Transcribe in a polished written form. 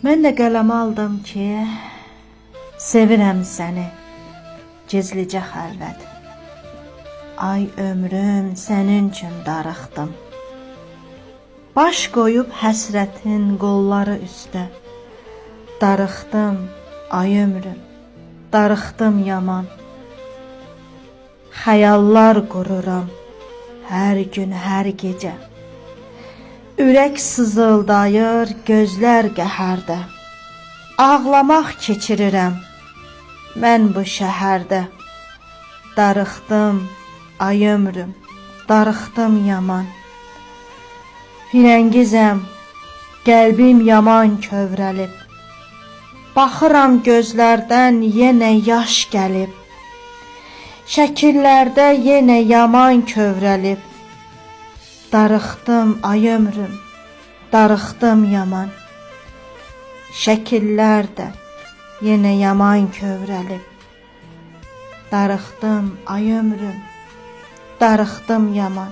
Mən də qələm aldım ki, sevirəm səni, gizlicə xəlvət. Ay ömrüm sənin üçün darıxdım. Baş qoyub həsrətin qolları üstə. Darıxdım, ay ömrüm, darıxdım yaman. Xəyallar qururam hər gün, hər gecə. Ürək sızıldayır, gözlər qəhərdə. Ağlamaq keçirirəm mən bu şəhərdə. Darıxdım, ay ömrüm, darıxdım yaman. Firəngizəm, qəlbim yaman kövrəlib. Baxıram gözlərdən yenə yaş gəlib. Şəkillərdə yenə yaman kövrəlib. Darıxdım, ay ömrüm, darıxdım yaman. Şəkillərdə yenə yaman kövrəlib. Darıxdım, ay ömrüm, darıxdım yaman.